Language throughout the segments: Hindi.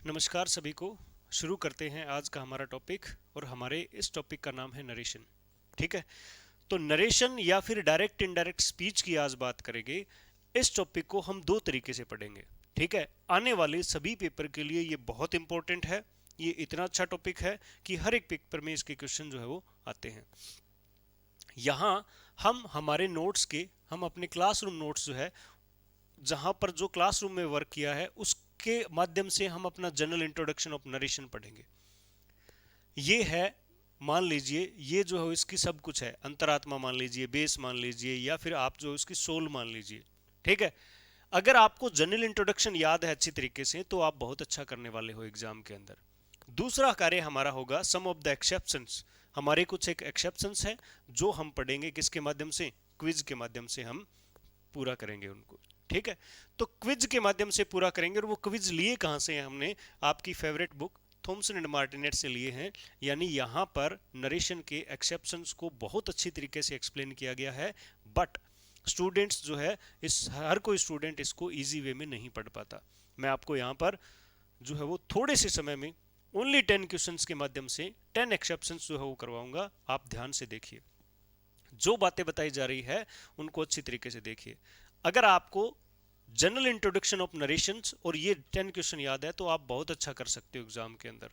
नमस्कार सभी को। शुरू करते हैं आज का हमारा टॉपिक और हमारे इस टॉपिक का नाम है नरेशन। ठीक है, तो नरेशन या फिर डायरेक्ट इनडायरेक्ट स्पीच की आज बात करेंगे। इस टॉपिक को हम दो तरीके से पढ़ेंगे। ठीक है, आने वाले सभी पेपर के लिए ये बहुत इंपॉर्टेंट है। ये इतना अच्छा टॉपिक है कि हर एक पेपर में इसके क्वेश्चन जो है वो आते हैं। यहाँ हम हमारे नोट्स के हम अपने क्लासरूम नोट्स जो है, जहां पर जो क्लासरूम में वर्क किया है उसके माध्यम से हम अपना जनरल इंट्रोडक्शन ऑफ नरेशन पढ़ेंगे। ये है, मान लीजिए ये जो है इसकी सब कुछ है, अंतरात्मा मान लीजिए, बेस मान लीजिए, या फिर आप जो इसकी सोल मान लीजिए। ठीक है, अगर आपको जनरल इंट्रोडक्शन याद है अच्छी तरीके से तो आप बहुत अच्छा करने वाले हो एग्जाम के अंदर। दूसरा कार्य हमारा होगा सम ऑफ द एक्सेप्शंस। हमारे कुछ एक एक्सेप्शंस है जो हम पढ़ेंगे किसके माध्यम से, क्विज के माध्यम से हम पूरा करेंगे उनको। ठीक है, तो क्विज के माध्यम से पूरा करेंगे। और वो क्विज लिए कहां से हैं, हमने आपकी फेवरेट बुक थॉमसन एंड मार्टिनेट से लिए हैं। यानी यहां पर नरेशन के एक्सेप्शंस को बहुत अच्छी तरीके से एक्सप्लेन किया गया है। बट स्टूडेंट्स जो है, इस हर कोई स्टूडेंट इसको इजी वे में नहीं पढ़ पाता। मैं आपको यहाँ पर जो है वो थोड़े से समय में ओनली 10 क्वेश्चंस के माध्यम से 10 एक्सेप्शंस जो है वो करवाऊंगा। आप ध्यान से देखिए, जो बातें बताई जा रही है उनको अच्छी तरीके से देखिए। अगर आपको जनरल इंट्रोडक्शन ऑफ नरेशंस और ये 10 क्वेश्चन याद है तो आप बहुत अच्छा कर सकते हो एग्जाम के अंदर।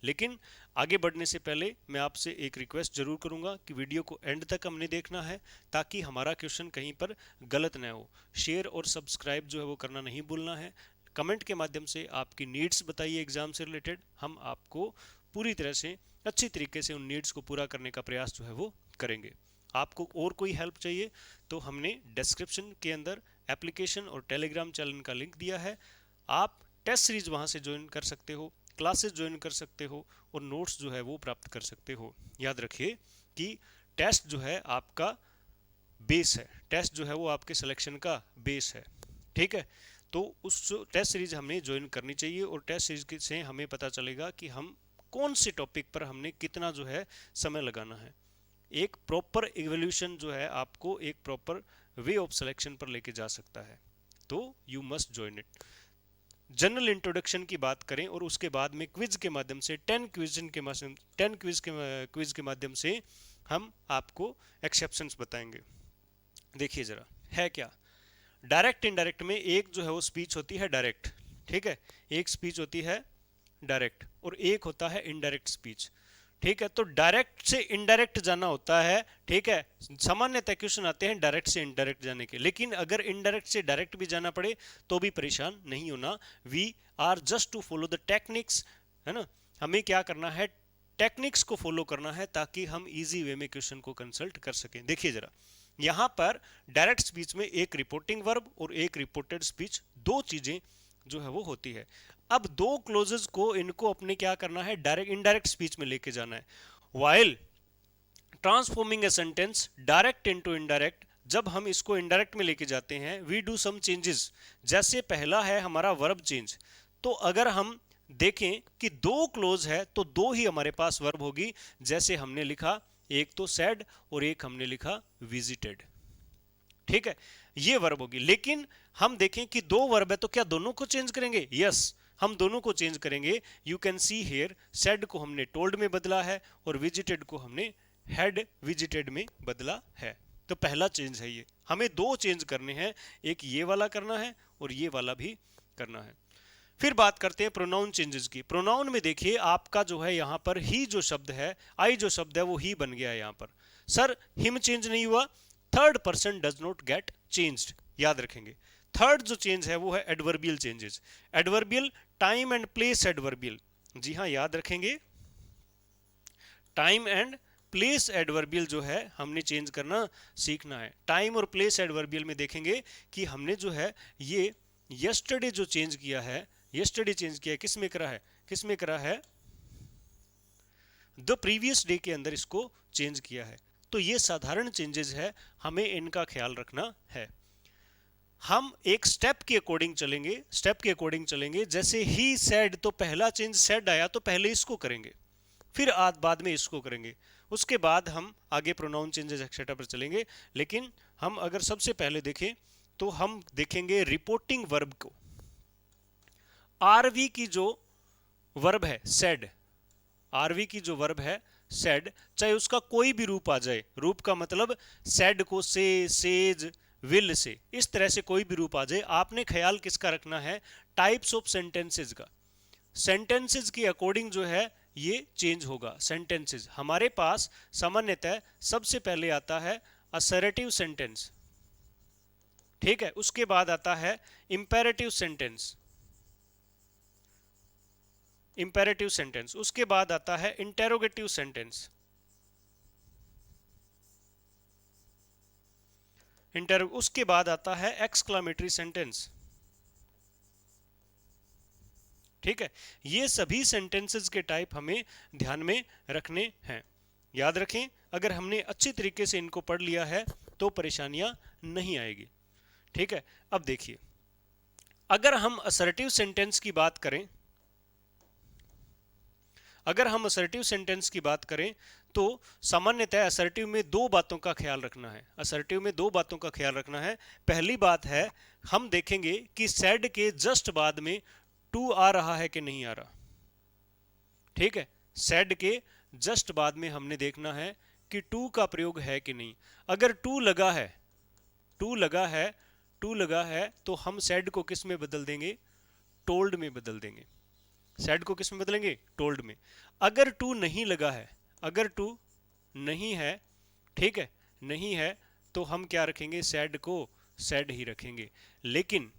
लेकिन आगे बढ़ने से पहले मैं आपसे एक रिक्वेस्ट जरूर करूंगा कि वीडियो को एंड तक हमने देखना है, ताकि हमारा क्वेश्चन कहीं पर गलत न हो। शेयर और सब्सक्राइब जो है वो करना नहीं भूलना है। कमेंट के माध्यम से आपकी नीड्स बताइए एग्जाम से रिलेटेड, हम आपको पूरी तरह से अच्छी तरीके से उन नीड्स को पूरा करने का प्रयास जो है वो करेंगे। आपको और कोई हेल्प चाहिए तो हमने डिस्क्रिप्शन के अंदर एप्लीकेशन और टेलीग्राम चैनल का लिंक दिया है। आप टेस्ट सीरीज वहां से ज्वाइन कर सकते हो, क्लासेस ज्वाइन कर सकते हो और नोट्स जो है वो प्राप्त कर सकते हो। याद रखिए कि टेस्ट जो है आपका बेस है, टेस्ट जो है वो आपके सिलेक्शन का बेस है। ठीक है, तो उस टेस्ट सीरीज हमें ज्वाइन करनी चाहिए और टेस्ट सीरीज से हमें पता चलेगा कि हम कौन से टॉपिक पर हमने कितना जो है समय लगाना है। एक प्रॉपर इवोल्यूशन जो है आपको एक प्रॉपर वे ऑफ सिलेक्शन पर लेके जा सकता है। तो you must join it. General introduction की बात करें और उसके बाद में क्विज के माध्यम से 10 क्विज के माध्यम से हम आपको एक्सेप्शंस बताएंगे। देखिए जरा है क्या। डायरेक्ट इनडायरेक्ट में एक जो है वो स्पीच होती है डायरेक्ट। ठीक है, एक स्पीच होती है डायरेक्ट और एक होता है इनडायरेक्ट स्पीच। ठीक है, तो डायरेक्ट से इनडायरेक्ट जाना होता है। ठीक है, सामान्यतः क्वेश्चन आते हैं डायरेक्ट से इनडायरेक्ट जाने के, लेकिन अगर इनडायरेक्ट से डायरेक्ट भी जाना पड़े तो भी परेशान नहीं होना। We are just to follow the techniques, है ना। हमें क्या करना है, टेक्निक्स को फॉलो करना है ताकि हम इजी वे में क्वेश्चन को कंसल्ट कर सकें। देखिए जरा, यहां पर डायरेक्ट स्पीच में एक रिपोर्टिंग वर्ब और एक रिपोर्टेड स्पीच, दो चीजें जो है वो होती है। अब दो क्लोजेस को इनको अपने क्या करना है, डायरेक्ट इनडायरेक्ट स्पीच में लेके जाना है। While transforming a sentence direct into indirect, जब हम इसको इनडायरेक्ट में लेके जाते हैं, वी डू सम चेंजेस। जैसे पहला है हमारा वर्ब चेंज, तो अगर हम देखें कि दो क्लोज है तो दो ही हमारे पास वर्ब होगी। जैसे हमने लिखा, एक तो सैड और एक हमने लिखा विजिटेड। ठीक है, ये वर्ब होगी। लेकिन हम देखें कि दो वर्ब है तो क्या दोनों को चेंज करेंगे? यस, हम दोनों को चेंज करेंगे। You can see here, said को हमने टोल्ड में बदला है और विजिटेड को हमने हैड विजिटेड में बदला है। तो पहला चेंज है ये। हमें दो चेंज करने हैं, एक ये वाला करना है और ये वाला भी करना है। फिर बात करते हैं प्रोनाउन चेंजेस की। प्रोनाउन में देखिए आपका जो है यहाँ पर ही जो शब्द है, आई जो शब्द है वो ही बन गया है यहाँ पर। सर हिम चेंज नहीं हुआ, third person does not get changed. याद रखेंगे, थर्ड जो चेंज है वो है adverbial changes. Adverbial, time and place adverbial. जी हाँ, याद रखेंगे, टाइम एंड प्लेस एडवर्बियल जो है हमने चेंज करना सीखना है। टाइम और प्लेस एडवर्बियल में देखेंगे कि हमने जो है ये यस्टरडे जो चेंज किया है, यस्टरडे चेंज किया है, किस में करा है, किस में करा है, द प्रीवियस डे के अंदर इसको चेंज किया है। तो ये साधारण चेंजेस है, हमें इनका ख्याल रखना है। हम एक स्टेप के अकॉर्डिंग चलेंगे, स्टेप के अकॉर्डिंग चलेंगे। जैसे ही सेड, तो पहला चेंज सेड आया तो पहले इसको करेंगे, फिर बाद में इसको करेंगे, उसके बाद हम आगे प्रोनाउन चेंजेस एक्सेट्रा पर चलेंगे। लेकिन हम अगर सबसे पहले देखें तो हम देखेंगे रिपोर्टिंग वर्ब को। आरवी की जो वर्ब है सेड, आरवी की जो वर्ब है सेड, चाहे उसका कोई भी रूप आ जाए, रूप का मतलब सेड को से, सेज, विल से, इस तरह से कोई भी रूप आ जाए, आपने ख्याल किसका रखना है, टाइप्स ऑफ सेंटेंसेस का। सेंटेंसेस के अकॉर्डिंग जो है ये चेंज होगा। सेंटेंसेस हमारे पास सामान्यतः सबसे पहले आता है असर्टिव सेंटेंस, ठीक है, उसके बाद आता है इंपेरेटिव सेंटेंस, इंपेरेटिव सेंटेंस, उसके बाद आता है इंटेरोगेटिव सेंटेंस, उसके बाद आता है एक्सक्लामेटरी सेंटेंस, ठीक है। ये सभी सेंटेंसेस के टाइप हमें ध्यान में रखने हैं, याद रखें। अगर हमने अच्छी तरीके से इनको पढ़ लिया है तो परेशानियां नहीं आएगी, ठीक है। अब देखिए, अगर हम असर्टिव सेंटेंस की बात करें, अगर हम असर्टिव सेंटेंस की बात करें तो सामान्यतः असर्टिव में दो बातों का ख्याल रखना है, असर्टिव में दो बातों का ख्याल रखना है। पहली बात है, हम देखेंगे कि सेड के जस्ट बाद में टू आ रहा है कि नहीं आ रहा, ठीक है। सेड के जस्ट बाद में हमने देखना है कि टू का प्रयोग है कि नहीं। अगर टू लगा है, टू लगा है, टू लगा है, तो हम सेड को किस में बदल देंगे, टोल्ड में बदल देंगे। सेड को किस में बदलेंगे, टोल्ड में। अगर टू नहीं लगा है, अगर टू नहीं है, ठीक है, नहीं है, तो हम क्या रखेंगे, सेड को सेड ही रखेंगे। लेकिन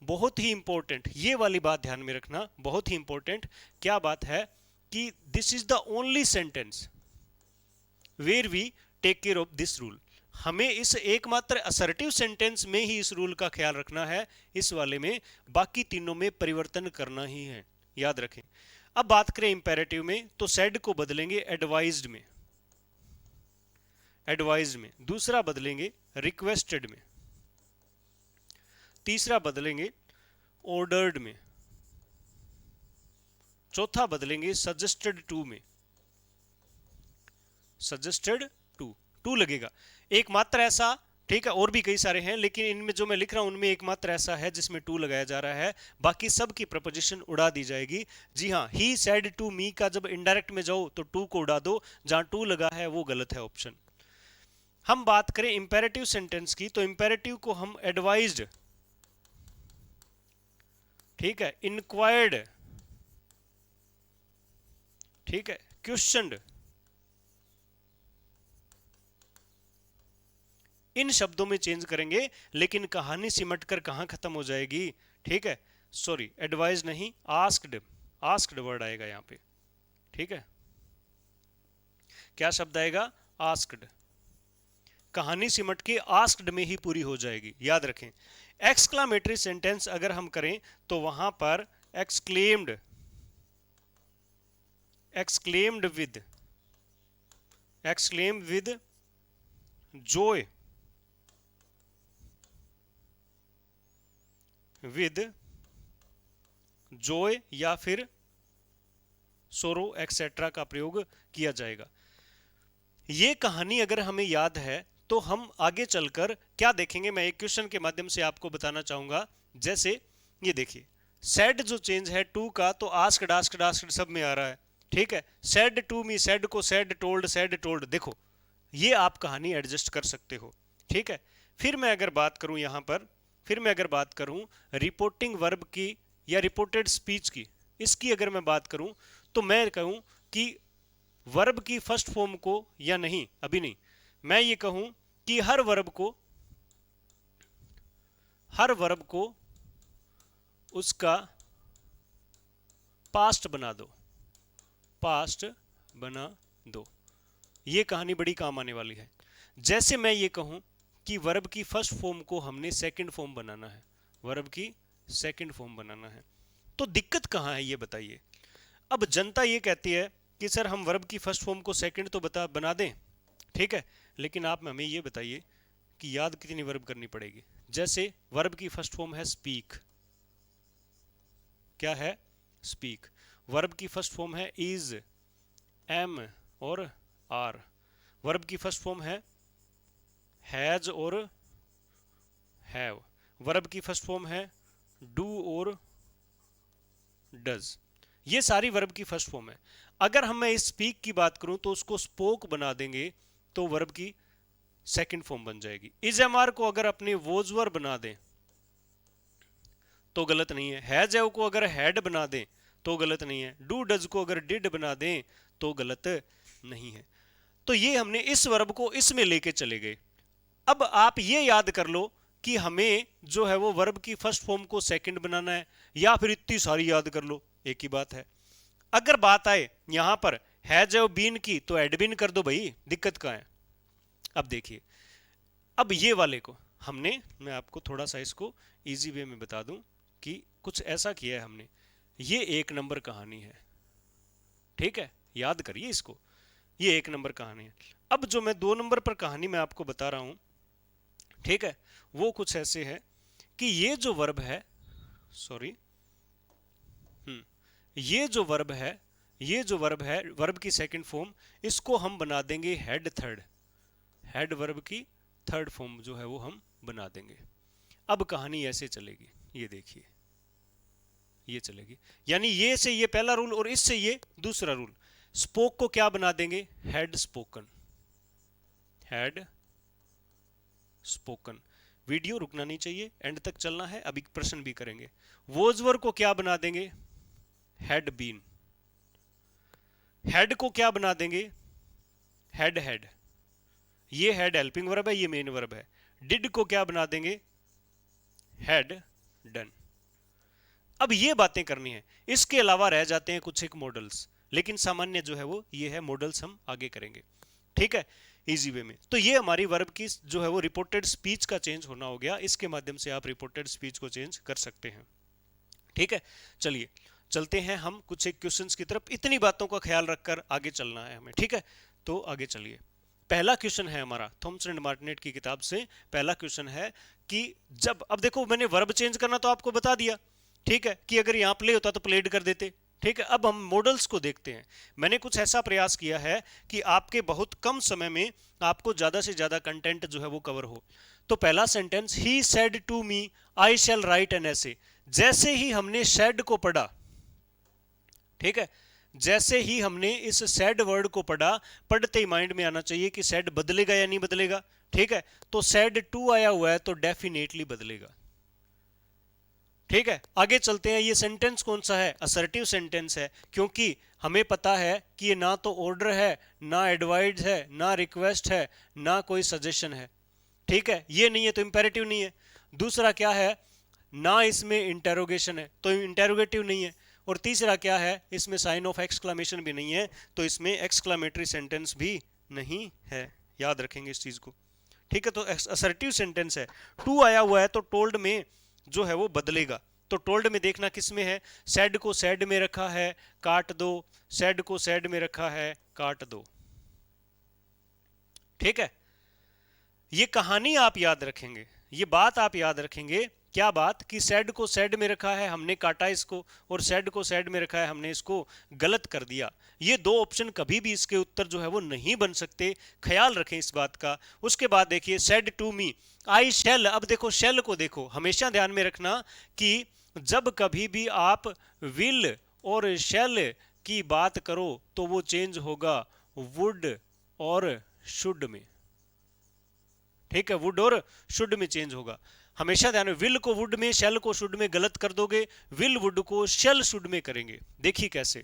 बहुत ही इंपॉर्टेंट ये वाली बात ध्यान में रखना, बहुत ही इंपॉर्टेंट क्या बात है कि this is the only sentence where we take care of this rule. हमें इस एकमात्र असर्टिव सेंटेंस में ही इस रूल का ख्याल रखना है, इस वाले में, बाकी तीनों में परिवर्तन करना ही है, याद रखें। अब बात करें इंपेरेटिव में, तो सेड को बदलेंगे एडवाइज्ड में, एडवाइज्ड में। दूसरा बदलेंगे रिक्वेस्टेड में, तीसरा बदलेंगे ऑर्डर्ड में, चौथा बदलेंगे सजेस्टेड टू में, सजेस्टेड टू, टू लगेगा एकमात्र ऐसा, ठीक है। और भी कई सारे हैं, लेकिन इनमें जो मैं लिख रहा हूं उनमें एकमात्र ऐसा है जिसमें टू लगाया जा रहा है, बाकी सब की प्रपोजिशन उड़ा दी जाएगी। जी हाँ, ही सेड टू मी का जब इनडायरेक्ट में जाओ तो टू को उड़ा दो, जहां टू लगा है वो गलत है ऑप्शन। हम बात करें इंपेरेटिव सेंटेंस की, तो इंपेरेटिव को हम एडवाइज्ड, ठीक है, इंक्वायर्ड, ठीक है, क्वेश्चनड, इन शब्दों में चेंज करेंगे। लेकिन कहानी सिमट कर कहां खत्म हो जाएगी, ठीक है, सॉरी एडवाइज नहीं, आस्क्ड, आस्क्ड वर्ड आएगा यहां पे, ठीक है। क्या शब्द आएगा, आस्क्ड। कहानी सिमट के आस्क्ड में ही पूरी हो जाएगी, याद रखें। एक्सक्लामेटरी सेंटेंस अगर हम करें तो वहां पर exclaimed, exclaimed with, exclaim with Joy, with Joy या फिर सोरो एक्सेट्रा का प्रयोग किया जाएगा। ये कहानी अगर हमें याद है तो हम आगे चलकर क्या देखेंगे, मैं एक क्वेश्चन के माध्यम से आपको बताना चाहूंगा। जैसे ये देखिए, सेड जो चेंज है टू का, तो आस्क्ड आस्क्ड आस्क्ड सब में आ रहा है, ठीक है। सेड टू मी, सेड को सेड टोल्ड, देखो ये आप कहानी एडजस्ट कर सकते हो, ठीक है। फिर मैं अगर बात करूं यहां पर, फिर मैं अगर बात करूं रिपोर्टिंग वर्ब की या रिपोर्टेड स्पीच की, इसकी अगर मैं बात करूं तो मैं कहूं कि वर्ब की फर्स्ट फॉर्म को, या नहीं अभी नहीं, मैं ये कहूं कि हर वर्ब को, हर वर्ब को उसका पास्ट बना दो, पास्ट बना दो। ये कहानी बड़ी काम आने वाली है। जैसे मैं ये कहूं कि वर्ब की फर्स्ट फॉर्म को हमने सेकंड फॉर्म बनाना है, वर्ब की सेकंड फॉर्म बनाना है, तो दिक्कत कहां है ये बताइए। अब जनता ये कहती है कि सर हम वर्ब की फर्स्ट फॉर्म को सेकंड तो बना दें, ठीक है, लेकिन आप हमें ये बताइए कि याद कितनी वर्ब करनी पड़ेगी। जैसे वर्ब की फर्स्ट फॉर्म है स्पीक, क्या है, स्पीक। वर्ब की फर्स्ट फॉर्म है इज, एम और आर। वर्ब की फर्स्ट फॉर्म है हैज और हैव। वर्ब की फर्स्ट फॉर्म है डू और डज। ये सारी वर्ब की फर्स्ट फॉर्म है। अगर हम मैं स्पीक की बात करूं तो उसको स्पोक बना देंगे तो वर्ब की सेकंड फॉर्म बन जाएगी। इज एम आर को अगर अपने वोज वर बना दें तो गलत नहीं है। हैज हैव को अगर हैड बना दें तो गलत नहीं है। डू डज को अगर डिड बना दें तो गलत नहीं है। तो ये हमने इस वर्ब को इसमें लेके चले गए। अब आप ये याद कर लो कि हमें जो है वो वर्ब की फर्स्ट फॉर्म को सेकंड बनाना है या फिर इतनी सारी याद कर लो, एक ही बात है। अगर बात आए यहां पर हैज हैव बीन की तो एड बीन कर दो भाई, दिक्कत कहां है। अब देखिए, अब ये वाले को हमने, मैं आपको थोड़ा सा इसको इजी वे में बता दूं कि कुछ ऐसा किया है हमने। ये एक नंबर कहानी है, ठीक है, याद करिए इसको, ये एक नंबर कहानी है। अब जो मैं 2 नंबर पर कहानी मैं आपको बता रहा हूं, ठीक है, वो कुछ ऐसे है कि ये जो वर्ब है, सॉरी, ये जो वर्ब है, ये जो वर्ब है, वर्ब की सेकंड फॉर्म, इसको हम बना देंगे हेड थर्ड। हेड वर्ब की थर्ड फॉर्म जो है वो हम बना देंगे। अब कहानी ऐसे चलेगी, ये देखिए, ये चलेगी, यानी ये से ये पहला रूल और इससे ये दूसरा रूल। स्पोक को क्या बना देंगे, had spoken. Had spoken. Video रुकना नहीं चाहिए, एंड तक चलना है, अभी प्रश्न भी करेंगे। वोजवर को क्या बना देंगे, हैड बीन। हेड को क्या बना देंगे, हैड हैड। ये हेड हेल्पिंग वर्ब है, ये मेन वर्ब है। डिड को क्या बना देंगे, हैड डन। अब ये बातें करनी है, इसके अलावा रह जाते हैं कुछ एक मॉडल्स, लेकिन सामान्य जो है वो ये है, मॉडल्स हम आगे करेंगे, ठीक है, इजी वे में। तो ये हमारी वर्ब की जो है वो रिपोर्टेड स्पीच का चेंज होना हो गया। इसके माध्यम से आप रिपोर्टेड स्पीच को चेंज कर सकते हैं, ठीक है। चलिए चलते हैं हम कुछ एक क्वेश्चंस की तरफ। इतनी बातों का ख्याल रखकर आगे चलना है हमें, ठीक है। तो आगे चलिए, पहला क्वेश्चन है हमारा थॉमसन एंड मार्टिनेट की किताब से। पहला क्वेश्चन है कि जब, अब देखो मैंने वर्ब चेंज करना तो आपको बता दिया, ठीक है, कि अगर यहाँ प्ले होता तो प्लेड कर देते, ठीक है। अब हम मॉडल्स को देखते हैं। मैंने कुछ ऐसा प्रयास किया है कि आपके बहुत कम समय में आपको ज्यादा से ज्यादा कंटेंट जो है वो कवर हो। तो पहला sentence, he said to me I shall write an essay. जैसे ही हमने सैड को पढ़ा, ठीक है, जैसे ही हमने इस सैड वर्ड को पढ़ा, पढ़ते ही माइंड में आना चाहिए कि सैड बदलेगा या नहीं बदलेगा, ठीक है। तो सैड टू आया हुआ है तो डेफिनेटली बदलेगा, ठीक है। आगे चलते हैं, ये सेंटेंस कौन सा है, असर्टिव सेंटेंस है, क्योंकि हमें पता है कि ये ना तो ऑर्डर है, ना एडवाइस है, ना रिक्वेस्ट है, ना कोई सजेशन है, ठीक है, ये नहीं है तो इंपेरेटिव नहीं है। दूसरा क्या है, ना इसमें इंटेरोगेशन है तो इंटेरोगेटिव नहीं है। और तीसरा क्या है, इसमें साइन ऑफ एक्सक्लामेशन भी नहीं है तो इसमें एक्सक्लामेटरी सेंटेंस भी नहीं है। याद रखेंगे इस चीज को, ठीक है। तो असर्टिव सेंटेंस है। टू आया हुआ है तो टोल्ड में जो है वो बदलेगा। तो टोल्ड में देखना किस में है, सैड को सैड में रखा है, काट दो, सैड को सैड में रखा है, काट दो, ठीक है। ये कहानी आप याद रखेंगे, ये बात आप याद रखेंगे। क्या बात, कि सैड को सैड में रखा है, हमने काटा इसको, और सैड को सैड में रखा है, हमने इसको गलत कर दिया। ये दो ऑप्शन कभी भी इसके उत्तर जो है वो नहीं बन सकते, ख्याल रखें इस बात का। उसके बाद देखिए, सैड टू मी आई शैल। अब देखो शैल को देखो, हमेशा ध्यान में रखना कि जब कभी भी आप विल और शैल की बात करो तो वो चेंज होगा वुड और शुड में, ठीक है, वुड और शुड में चेंज होगा। हमेशा ध्यान में, विल को वुड में, शैल को शुड में गलत कर दोगे, विल वुड को शैल शुड में करेंगे। देखिए कैसे,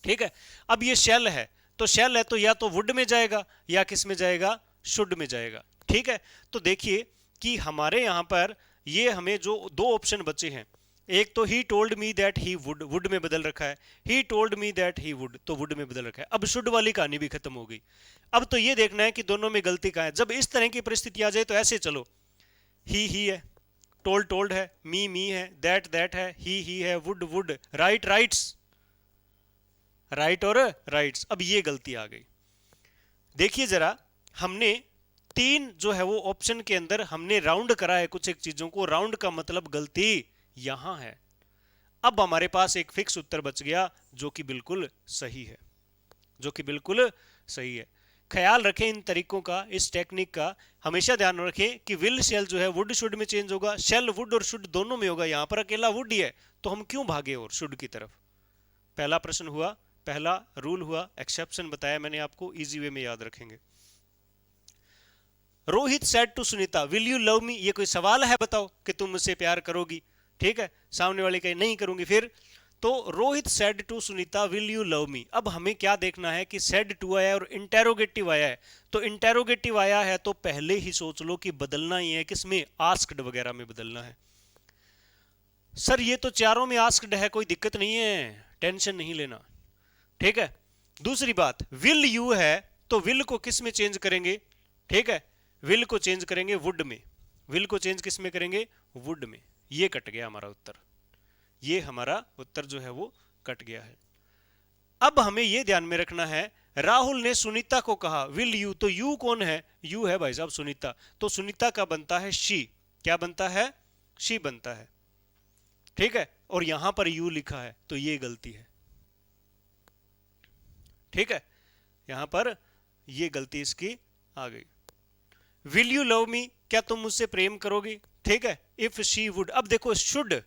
ठीक है। अब ये शैल है तो शैल है तो या तो वुड में जाएगा या किस में जाएगा, शुड में जाएगा, ठीक है। तो देखिए कि हमारे यहां पर ये हमें जो दो ऑप्शन बचे हैं, एक तो he told me that he would, would में बदल रखा है, he told me that he would, तो वुड में बदल रखा है। अब शुड वाली कहानी भी खत्म हो गई। अब तो ये देखना है कि दोनों में गलती कहां है। जब इस तरह की परिस्थिति आ जाए तो ऐसे चलो, ही है, टोल्ड टोल्ड है, मी है, दैट है, ही है, would would, right rights, right और राइट्स। अब ये गलती आ गई। देखिए जरा, हमने तीन जो है वो ऑप्शन के अंदर हमने राउंड करा है कुछ एक चीजों को, राउंड का मतलब गलती यहां है। अब हमारे पास एक फिक्स उत्तर बच गया जो कि बिल्कुल सही है, जो कि बिल्कुल सही है। ख्याल रखें इन तरीकों का, इस टेक्निक का हमेशा ध्यान रखें कि विल शेल जो है वुड शुड में चेंज होगा, शेल वुड और शुड दोनों में होगा। यहां पर अकेला वुड ही है तो हम क्यों भागे और शुड की तरफ, पहला प्रश्न हुआ, पहला रूल हुआ, एक्सेप्शन बताया मैंने आपको, इजी वे में याद रखेंगे। Rohit said to Sunita will you love me, ये कोई सवाल है बताओ कि तुम मुझसे प्यार करोगी, ठीक है, सामने वाले कहे नहीं करूंगी, फिर तो Rohit said to Sunita will you love me. अब हमें क्या देखना है कि सेड टू आया और इंटेरोगेटिव आया है, तो इंटेरोगेटिव आया है तो पहले ही सोच लो कि बदलना ही है, किसमें, आस्क्ड वगैरह में बदलना है। सर ये तो चारों में आस्क्ड है, कोई दिक्कत नहीं है, टेंशन नहीं लेना, ठीक है। दूसरी बात, विल यू है तो विल को किस में चेंज करेंगे, ठीक है, विल को चेंज करेंगे वुड में, विल को चेंज किस में करेंगे, वुड में। ये कट गया हमारा उत्तर, ये हमारा उत्तर जो है वो कट गया है। अब हमें ये ध्यान में रखना है, राहुल ने सुनीता को कहा विल यू, तो यू कौन है, यू है भाई साहब सुनीता, तो सुनीता का बनता है शी, क्या बनता है, शी बनता है, ठीक है, और यहां पर यू लिखा है तो ये गलती है, ठीक है, यहां पर ये गलती इसकी आ गई। विल यू लव मी, क्या तुम मुझसे प्रेम करोगी, ठीक है, इफ शी वुड। अब देखो शुड,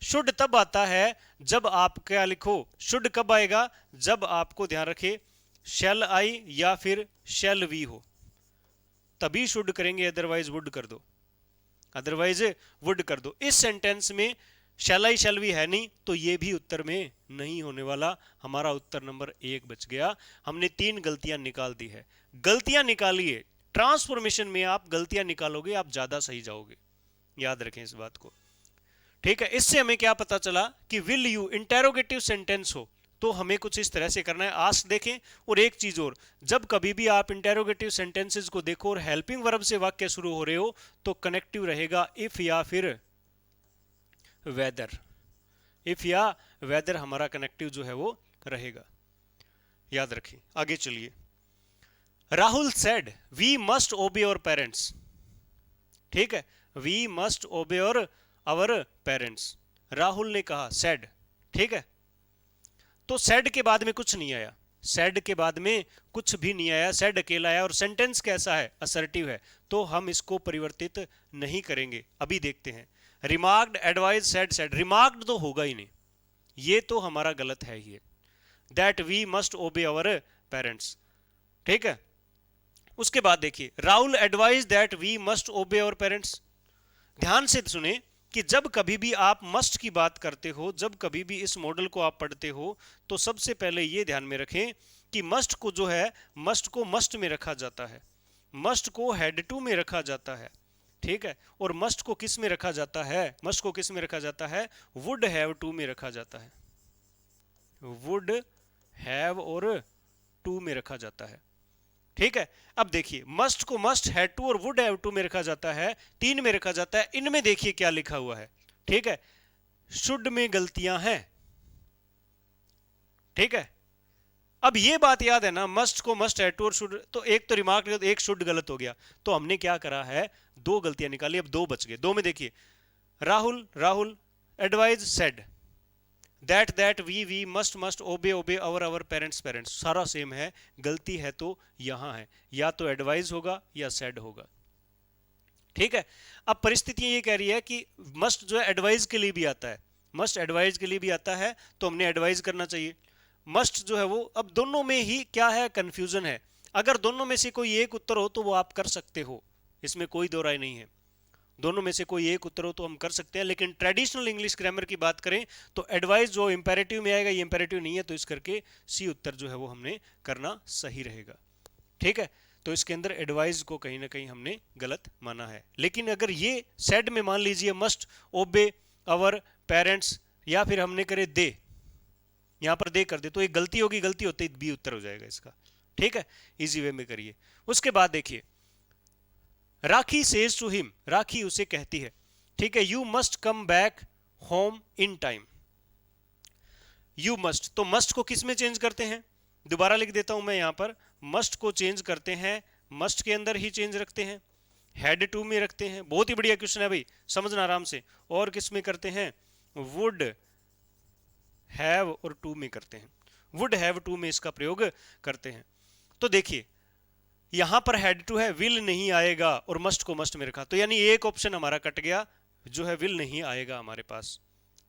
शुड तब आता है जब आप क्या लिखो, शुड कब आएगा, जब आपको ध्यान रखे शैल आई या फिर शैल वी हो, तभी शुड करेंगे, अदरवाइज वुड कर दो, अदरवाइज वुड कर दो। इस सेंटेंस में शैल आई शैल वी है नहीं, तो ये भी उत्तर में नहीं होने वाला, हमारा उत्तर नंबर 1 बच गया। हमने 3 गलतियां निकाल दी है। गलतियां निकालिए, ट्रांसफॉर्मेशन में आप गलतियां निकालोगे आप ज्यादा सही जाओगे, याद रखें इस बात को, ठीक है। इससे हमें क्या पता चला कि विल यू इंटेरोगेटिव सेंटेंस हो तो हमें कुछ इस तरह से करना है, आस्क देखें। और एक चीज और, जब कभी भी आप इंटेरोगेटिव सेंटेंसेस को देखो और हेल्पिंग वर्ब से वाक्य शुरू हो रहे हो तो कनेक्टिव रहेगा इफ या फिर वेदर, इफ या वेदर हमारा कनेक्टिव जो है वो रहेगा, याद रखें। आगे चलिए, Rahul said we must obey our parents, ठीक है, we must obey our parents, Rahul ने कहा सेड, ठीक है, तो सेड के बाद में कुछ नहीं आया, सेड के बाद में कुछ भी नहीं आया, सेड अकेला आया और सेंटेंस कैसा है, असर्टिव है, तो हम इसको परिवर्तित नहीं करेंगे। अभी देखते हैं, remarked, advise, said, said, remarked तो होगा ही नहीं, ये तो हमारा गलत है ही, that we must obey our parents, ठीक है। उसके बाद देखिए, Rahul advise that we must obey our parents. ध्यान से सुने कि जब कभी भी आप मस्ट की बात करते हो, जब कभी भी इस मॉडल को आप पढ़ते हो, तो सबसे पहले ये ध्यान में रखें कि मस्ट को जो है, मस्ट को मस्ट में रखा जाता है, मस्ट को हेड टू में रखा जाता है, ठीक है, और मस्ट को किस में रखा जाता है, मस्ट को किस में रखा जाता है, वुड हैव टू में रखा जाता है, वुड हैव और टू में रखा जाता है, ठीक है। अब देखिए, मस्ट को मस्ट, हैड टू और वुड हैव टू में रखा जाता है, 3 में रखा जाता है। इनमें देखिए क्या लिखा हुआ है, ठीक है, शुड में गलतियां हैं, ठीक है। अब ये बात याद है ना, मस्ट को मस्ट, हैड टू और शुड, तो एक तो रिमार्क, एक शुड गलत हो गया, तो हमने क्या करा है, 2 गलतियां निकाली, अब 2 बच गए। 2 में देखिए, Rahul, Rahul advise said that we must obey our parents, parents सारा सेम है, गलती है तो यहां है, या तो एडवाइज होगा या सेड होगा, ठीक है। अब परिस्थितियां ये कह रही है कि मस्ट जो है एडवाइज के लिए भी आता है, मस्ट एडवाइज के लिए भी आता है, तो हमने एडवाइज करना चाहिए। मस्ट जो है वो, अब दोनों में ही क्या है, कंफ्यूजन है। अगर दोनों में से कोई एक उत्तर हो तो वो आप कर सकते हो, इसमें कोई दो राय नहीं है, दोनों में से कोई एक उत्तर हो तो हम कर सकते हैं। लेकिन ट्रेडिशनल इंग्लिश ग्रामर की बात करें तो एडवाइस जो इंपेरेटिव में आएगा, ये इंपेरेटिव नहीं है, तो इस करके सी उत्तर जो है वो हमने करना सही रहेगा, ठीक है। तो इसके अंदर एडवाइस को कहीं ना कहीं हमने गलत माना है। लेकिन अगर ये सेड में मान लीजिए मस्ट ओबे अवर पेरेंट्स, या फिर हमने करे दे, यहां पर दे कर दे, तो एक गलती होगी, गलती होते ही बी उत्तर हो जाएगा इसका, ठीक है। इजी वे में करिए। उसके बाद देखिए, राखी सेज टू हिम, राखी उसे कहती है, ठीक है, you must come back home in time, you must, तो मस्ट को किस में चेंज करते हैं, दोबारा लिख देता हूं मैं यहां पर, मस्ट को चेंज करते हैं, मस्ट के अंदर ही चेंज रखते हैं, हेड टू में रखते हैं, बहुत ही बढ़िया क्वेश्चन है भाई, समझना आराम से। और किस में करते हैं, वुड हैव और टू में करते हैं, वुड हैव टू में इसका प्रयोग करते हैं। तो देखिए यहां पर हेड टू है, विल नहीं आएगा, और मस्ट को मस्ट में रखा, तो यानी एक ऑप्शन हमारा कट गया, जो है विल नहीं आएगा हमारे पास,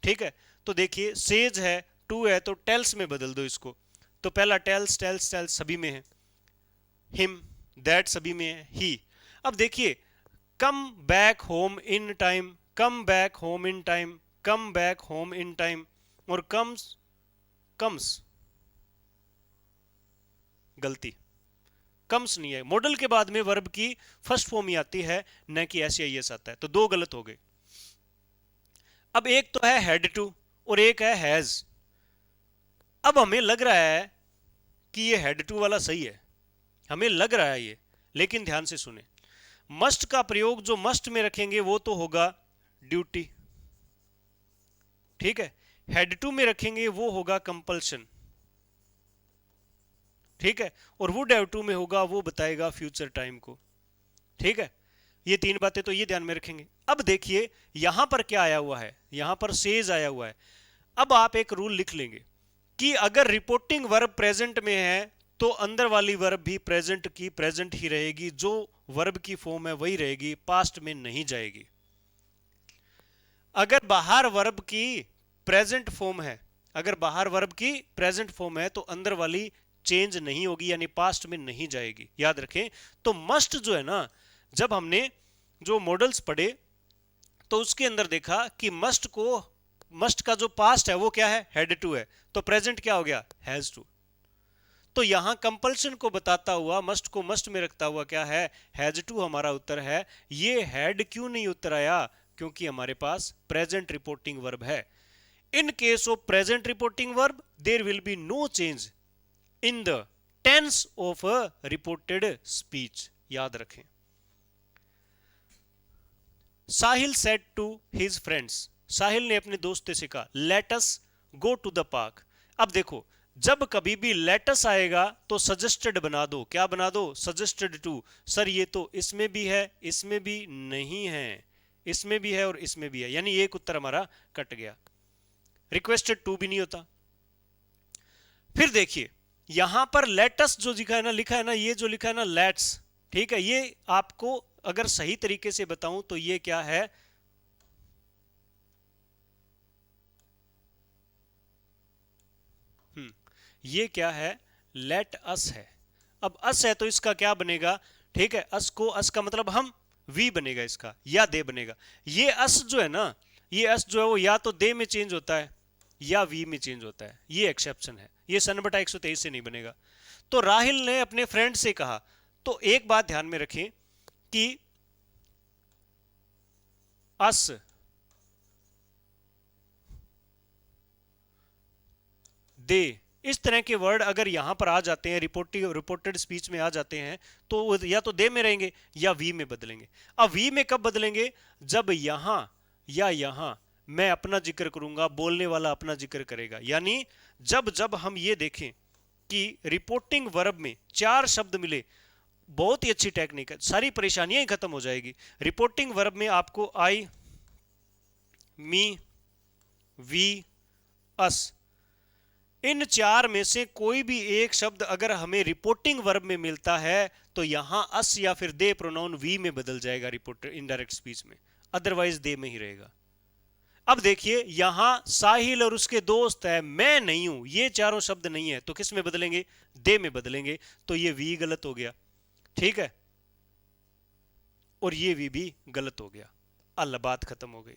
ठीक है। तो देखिए सेज है, टू है तो टेल्स में बदल दो इसको। तो पहला टेल्स टेल्स टेल्स सभी में है, हिम दैट सभी में है, ही। अब देखिए come back home in time, come back home in time, come back home in time, और कम्स कम्स, गलती, कम्स नहीं है, मॉडल के बाद में वर्ब की फर्स्ट फॉर्म ही आती है, न कि एस या एस आता है, तो दो गलत हो गए। अब एक तो है हैड टू और एक है हैज। अब हमें लग रहा है कि ये हैड टू वाला सही है, हमें लग रहा है ये, लेकिन ध्यान से सुने, मस्ट का प्रयोग जो मस्ट में रखेंगे वो तो होगा ड्यूटी, ठीक है, हैड टू में रखेंगे वो होगा कंपल्शन, ठीक है, और वुड हैव टू में होगा वो बताएगा फ्यूचर टाइम को, ठीक है। ये तीन बातें तो ये ध्यान में रखेंगे। अब देखिए यहां पर क्या आया हुआ है, यहां पर सेज आया हुआ है। अब आप एक रूल लिख लेंगे कि अगर रिपोर्टिंग वर्ब प्रेजेंट में है तो अंदर वाली वर्ब भी प्रेजेंट की प्रेजेंट ही रहेगी, जो वर्ब की फॉर्म है वही रहेगी, पास्ट में नहीं जाएगी। अगर बाहर वर्ब की प्रेजेंट फॉर्म है, अगर बाहर वर्ब की प्रेजेंट फॉर्म है तो अंदर वाली चेंज नहीं होगी, यानी पास्ट में नहीं जाएगी, याद रखें। तो मस्ट जो है ना, जब हमने जो मॉडल्स पढ़े तो उसके अंदर देखा कि मस्ट का जो पास्ट है वो क्या है, हैड टू है, तो प्रेजेंट क्या हो गया, हैज टू। तो यहां कंपल्शन को बताता हुआ मस्ट को मस्ट में रखता हुआ क्या है, हैज टू हमारा उत्तर है। ये हैड क्यों नहीं उत्तर आया, क्योंकि हमारे पास प्रेजेंट रिपोर्टिंग वर्ब है। In case of present reporting verb there will be no change in the tense of a reported speech, याद रखें। Sahil said to his friends, Sahil ने अपने दोस्तों से कहा let us go to the park. अब देखो जब कभी भी लेटस आएगा तो सजेस्टेड बना दो, क्या बना दो, सजेस्टेड टू। सर ये तो इसमें भी है, इसमें भी नहीं है, इसमें भी है और इसमें भी है, यानी एक उत्तर हमारा कट गया। रिक्वेस्टेड टू भी नहीं होता। फिर देखिए यहां पर लेटस जो लिखा है ना, ये जो लिखा है ना लेट्स, ठीक है, ये आपको अगर सही तरीके से बताऊं तो ये क्या है, ये क्या है, लेट अस है। अब अस है तो इसका क्या बनेगा, ठीक है, अस को, अस का मतलब हम, वी बनेगा इसका, या दे बनेगा। ये अस जो है ना, ये अस जो है वो या तो दे में चेंज होता है या वी में चेंज होता है, ये एक्सेप्शन है, ये सन बटा 123 से नहीं बनेगा। तो राहिल ने अपने फ्रेंड से कहा, तो एक बात ध्यान में रखें कि अस, दे, इस तरह के वर्ड अगर यहां पर आ जाते हैं, रिपोर्टेड स्पीच में आ जाते हैं, तो या तो दे में रहेंगे या वी में बदलेंगे। अब वी में कब बदलेंगे, जब यहां या यहां मैं अपना जिक्र करूंगा, बोलने वाला अपना जिक्र करेगा। यानी जब जब हम ये देखें कि रिपोर्टिंग वर्ब में चार शब्द मिले, बहुत ही अच्छी टेक्निक है, सारी परेशानियां ही खत्म हो जाएगी। रिपोर्टिंग वर्ब में आपको आई, मी, वी, अस, इन चार में से कोई भी एक शब्द अगर हमें रिपोर्टिंग वर्ब में मिलता है तो यहां अस या फिर दे प्रोनाउन वी में बदल जाएगा रिपोर्टर इनडायरेक्ट स्पीच में, अदरवाइज दे में ही रहेगा। अब देखिए यहां साहिल और उसके दोस्त है, मैं नहीं हूं, ये चारों शब्द नहीं है, तो किस में बदलेंगे, दे में बदलेंगे, तो ये वी गलत हो गया, ठीक है, और ये भी गलत हो गया। अल्लाह, बात खत्म हो गई।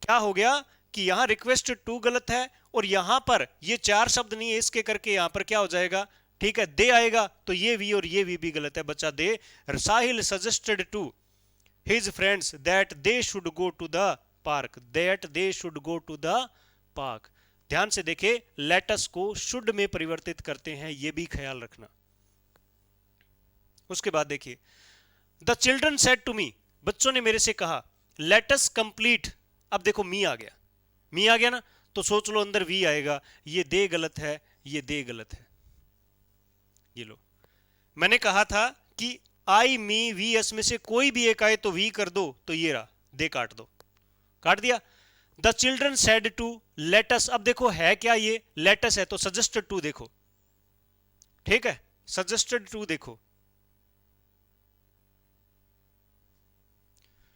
क्या हो गया कि यहां रिक्वेस्ट टू गलत है और यहां पर ये चार शब्द नहीं है, इसके करके यहां पर क्या हो जाएगा, ठीक है, दे आएगा, तो ये वी और ये भी गलत है, बच्चा दे। Sahil suggested to his friends that they should go to the park, that they should go to the park. ध्यान से देखे, लेटस को शुड में परिवर्तित करते हैं, यह भी ख्याल रखना। उसके बाद देखिए, the children said to me, बच्चों ने मेरे से कहा, लेटस कंप्लीट। अब देखो मी आ गया, मी आ गया ना, तो सोच लो अंदर वी आएगा, ये दे गलत है, ये दे गलत है। ये लो, मैंने कहा था कि आई, मी, वी, एस में से कोई भी एक आए तो वी कर दो, तो ये रहा, दे काट दो, काट दिया। The children said to let's, अब देखो है क्या, ये लेटस है तो सजेस्टेड टू देखो, ठीक है, सजेस्टेड टू देखो,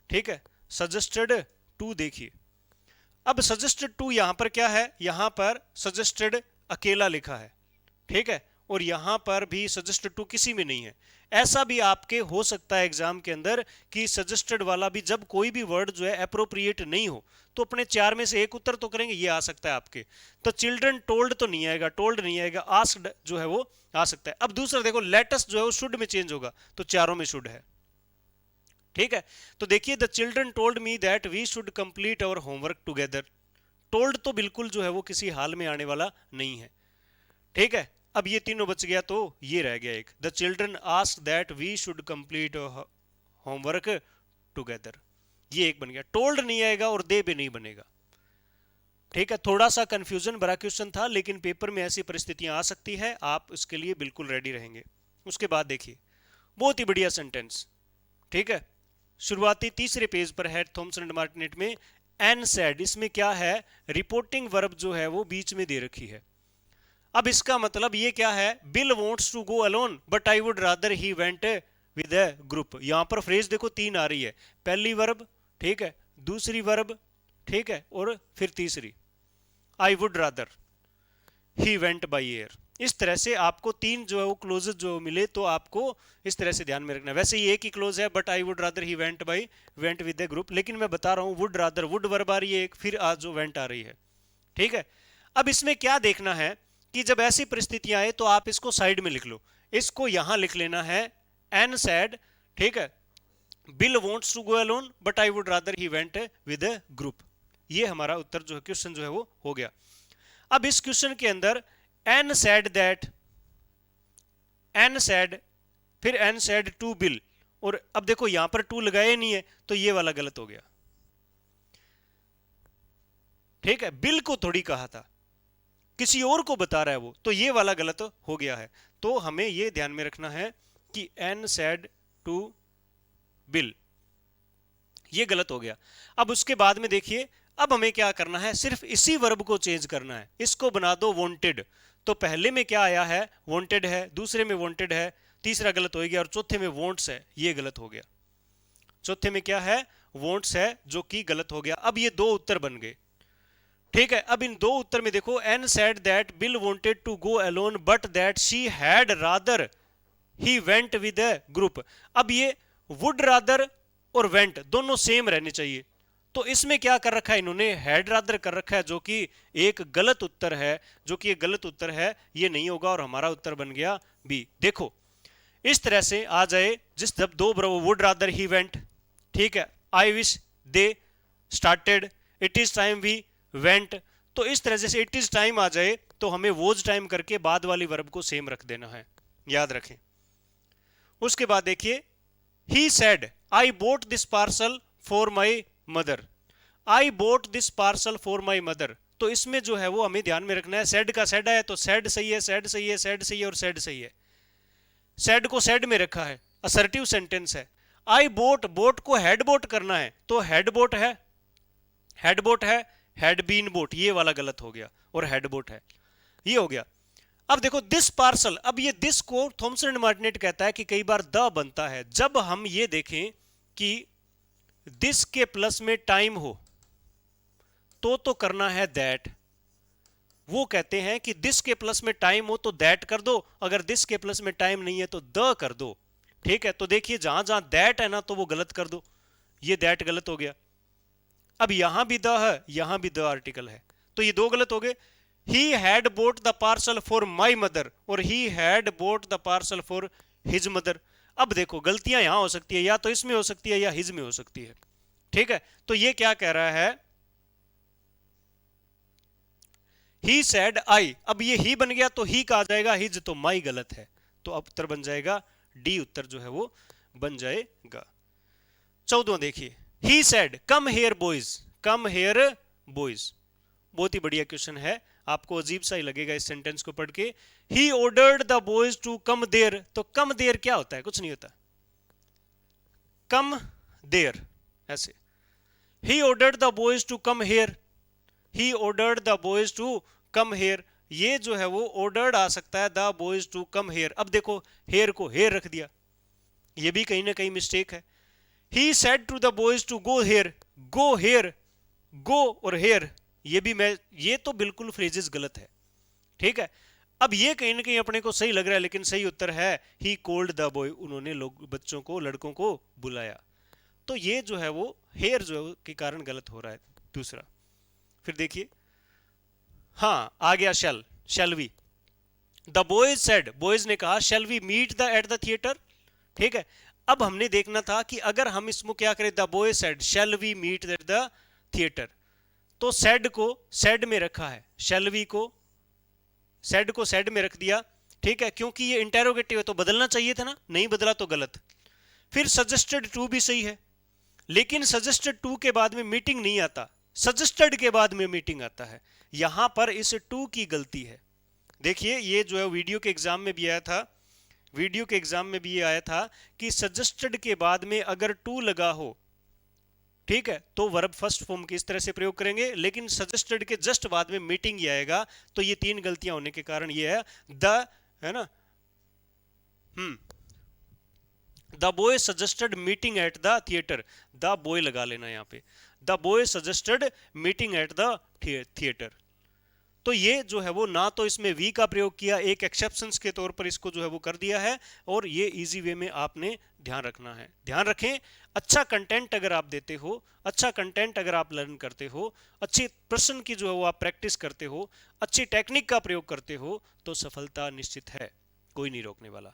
ठीक है, सजेस्टेड टू देखिए। अब सजेस्टेड टू यहां पर क्या है, यहां पर सजेस्टेड अकेला लिखा है, ठीक है, और यहां पर भी सजेस्टेड टू किसी में नहीं है। ऐसा भी आपके हो सकता है एग्जाम के अंदर कि सजेस्टेड वाला भी जब कोई भी वर्ड जो है अप्रोप्रिएट नहीं हो तो अपने 4 में से एक उत्तर तो करेंगे, ये आ सकता है आपके। तो चिल्ड्रन टोल्ड तो नहीं आएगा, टोल्ड नहीं आएगा, आस्क्ड जो है वो आ सकता है। अब दूसरा देखो, लेटेस्ट जो है वो शुड में चेंज होगा, तो चारों में शुड है, ठीक है। तो देखिए, the children told me that we should complete our homework together. Told तो बिल्कुल जो है वो किसी हाल में आने वाला नहीं है, ठीक है। अब ये तीनों बच गया, तो ये रह गया एक, the children asked that we should complete homework together, ये एक बन गया। टोल्ड नहीं आएगा और दे भी नहीं बनेगा, ठीक है। थोड़ा सा कंफ्यूजन भरा क्वेश्चन था, लेकिन पेपर में ऐसी परिस्थितियां आ सकती है, आप इसके लिए बिल्कुल रेडी रहेंगे। उसके बाद देखिए, बहुत ही बढ़िया सेंटेंस, ठीक है, शुरुआती तीसरे पेज पर है थॉमसन एंड मार्टिनेट में, एन सेड, इसमें क्या है, रिपोर्टिंग वर्ब जो है वो बीच में दे रखी है। अब इसका मतलब ये क्या है, Bill wants to go alone but I would rather he went with a group. यहां पर फ्रेज देखो 3 आ रही है, पहली वर्ब, ठीक है, दूसरी वर्ब, ठीक है, और फिर तीसरी, आई would rather, he went by air. इस तरह से आपको 3 जो है वो क्लोजेस जो मिले, तो आपको इस तरह से ध्यान में रखना है। वैसे ये एक ही क्लोज है, but I would rather he went by, went with the group, लेकिन मैं बता रहा हूं वुड रादर, वुड वर्ब आ रही है एक, फिर आज जो वेंट आ रही है, ठीक है। अब इसमें क्या देखना है कि जब ऐसी परिस्थितियां आए तो आप इसको साइड में लिख लो, इसको यहां लिख लेना है, एन सैड, ठीक है, Bill wants to go alone but I would rather he went with a group. ये हमारा उत्तर जो है, क्वेश्चन जो है वो हो गया। अब इस क्वेश्चन के अंदर Ann said that, Ann said, फिर एन सैड टू बिल, और अब देखो यहां पर टू लगाया नहीं है, तो ये वाला गलत हो गया, ठीक है। बिल को थोड़ी कहा था, किसी और को बता रहा है वो, तो ये वाला गलत हो गया है। तो हमें ये ध्यान में रखना है कि एन सैड टू बिल, ये गलत हो गया। अब उसके बाद में देखिए, अब हमें क्या करना है, सिर्फ इसी वर्ब को चेंज करना है, इसको बना दो वांटेड। तो पहले में क्या आया है, वांटेड है, दूसरे में वांटेड है, तीसरा गलत हो गया, और चौथे में वांट्स है, ये गलत हो गया। चौथे में क्या है, वांट्स है, जो कि गलत हो गया। अब ये 2 उत्तर बन गए, ठीक है। अब इन 2 उत्तर में देखो, Ann said that Bill wanted to go alone but that she had rather he went with a group. अब ये वुड रादर और वेंट दोनों सेम रहने चाहिए, तो इसमें क्या कर रखा है इन्होंने, हैड रादर कर रखा है, जो कि एक गलत उत्तर है, जो कि एक गलत उत्तर है, ये नहीं होगा, और हमारा उत्तर बन गया बी। देखो इस तरह से आ जाए, जिस जब 2 वुड रादर ही वेंट, ठीक है, I wish they started, it is time we went, तो इस तरह से इट इज टाइम आ जाए तो हमें वोज टाइम करके बाद वाली वर्ब को सेम रख देना है, याद रखें। उसके बाद देखिए, he said I boat this parcel for my mother, I boat this parcel for my mother, तो इसमें जो है वो हमें ध्यान में रखना है, सेड का सेड है, तो सेड सही है, सेड सही है, सेड सही है, और सेड सही है। सेड को सेड में रखा है, असर्टिव सेंटेंस है। आई बोट, बोट को हेड बोट करना है, तो हेड बोट है, हेड बोट है, हैड बीन बोट, ये वाला गलत हो गया, और हेड बोट है, ये हो गया। अब देखो दिस पार्सल, अब ये दिस को थॉमसन एंड मार्टिनेट कहता है कि कई बार द बनता है, जब हम ये देखें कि दिस के प्लस में टाइम हो तो करना है दैट। वो कहते हैं कि दिस के प्लस में टाइम हो तो दैट कर दो, अगर दिस के प्लस में टाइम नहीं है तो द कर दो, ठीक है। तो देखिए जहां जहां दैट है ना, तो वो गलत कर दो, ये दैट गलत हो गया। अब यहां भी द है, यहां भी द आर्टिकल है, तो ये 2 गलत हो गए। He had bought the parcel for my mother, और he had bought the parcel for his mother. अब देखो गलतियां यहां हो सकती है, या तो इसमें हो सकती है या हिज में हो सकती है, ठीक है। तो ये क्या कह रहा है, ही सेड आई, अब ये ही बन गया तो ही का आ जाएगा, हिज तो माई गलत है, तो अब उत्तर बन जाएगा डी, उत्तर जो है वो बन जाएगा। 14वां देखिए, he said come here boys, come here boys, बहुत ही बढ़िया क्वेश्चन है, आपको अजीब सा ही लगेगा इस सेंटेंस को पढ़ के। He ordered the boys to come there, तो कम देयर क्या होता है, कुछ नहीं होता, कम देयर ऐसे। He ordered the boys to come here, he ordered the boys to come here, ये जो है वो ऑर्डर्ड आ सकता है, the boys to come here. अब देखो हेयर को हेयर रख दिया, ये भी कहीं ना कहीं मिस्टेक है। He said to the boys to go here, go here, go और हेयर, ये तो बिल्कुल फ्रेजेस गलत है, ठीक है। अब ये कहीं ना कहीं अपने को सही लग रहा है, लेकिन सही उत्तर है ही कोल्ड द बॉय, उन्होंने लोग बच्चों को, लड़कों को बुलाया। तो ये जो है वो हेयर जो है के कारण गलत हो रहा है। दूसरा, फिर देखिए, हाँ आ गया shall we. The boys said, boys ने कहा, shall we meet the at the theatre, ठीक है। अब हमने देखना था कि अगर हम इसमें क्या करें, the boy said shall we meet at the theatre, तो सेड को सेड में रखा है, शैल वी को सेड को सेड में रख दिया, ठीक है, क्योंकि ये इंटेरोगेटिव है तो बदलना चाहिए था ना, नहीं बदला तो गलत। फिर सजेस्टेड टू भी सही है, लेकिन सजेस्टेड टू के बाद में मीटिंग नहीं आता, सजेस्टेड के बाद में मीटिंग आता है, यहां पर इस टू की गलती है। देखिए ये जो है वीडियो के एग्जाम में भी आया था, वीडियो के एग्जाम में भी ये आया था कि सजेस्टेड के बाद में अगर टू लगा हो, ठीक है, तो वर्ब फर्स्ट फॉर्म की इस तरह से प्रयोग करेंगे, लेकिन सजेस्टेड के जस्ट बाद में मीटिंग ही आएगा, तो ये तीन गलतियां होने के कारण ये है द, है ना, the boy suggested meeting at the theatre, the boy लगा लेना यहां पे, the boy suggested meeting at the theatre. तो ये जो है वो ना तो इसमें वी का प्रयोग किया, एक एक्सेप्शंस के तौर पर इसको जो है वो कर दिया है, और ये इजी वे में आपने ध्यान रखना है। ध्यान रखें, अच्छा कंटेंट अगर आप देते हो, अच्छा कंटेंट अगर आप लर्न करते हो, अच्छी प्रश्न की जो है वो आप प्रैक्टिस करते हो, अच्छी टेक्निक का प्रयोग करते हो, तो सफलता निश्चित है, कोई नहीं रोकने वाला,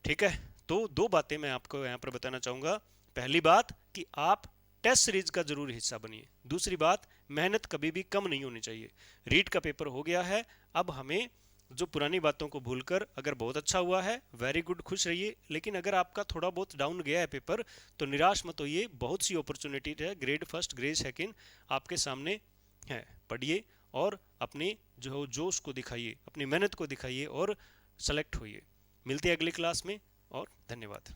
ठीक है। तो दो बातें मैं आपको यहाँ पर बताना चाहूँगा। पहली बात कि आप टेस्ट सीरीज का जरूर हिस्सा बनिए। दूसरी बात, मेहनत कभी भी कम नहीं होनी चाहिए। रीड का पेपर हो गया है, अब हमें जो पुरानी बातों को भूलकर, अगर बहुत अच्छा हुआ है वेरी गुड, खुश रहिए, लेकिन अगर आपका थोड़ा बहुत डाउन गया है पेपर, तो निराश मत होइए, बहुत सी अपॉर्चुनिटी है, ग्रेड फर्स्ट ग्रेड सेकंड आपके सामने है, पढ़िए और अपने जो जोश को दिखाइए, अपनी मेहनत को दिखाइए और सेलेक्ट होइए। मिलते हैं अगली क्लास में, और धन्यवाद।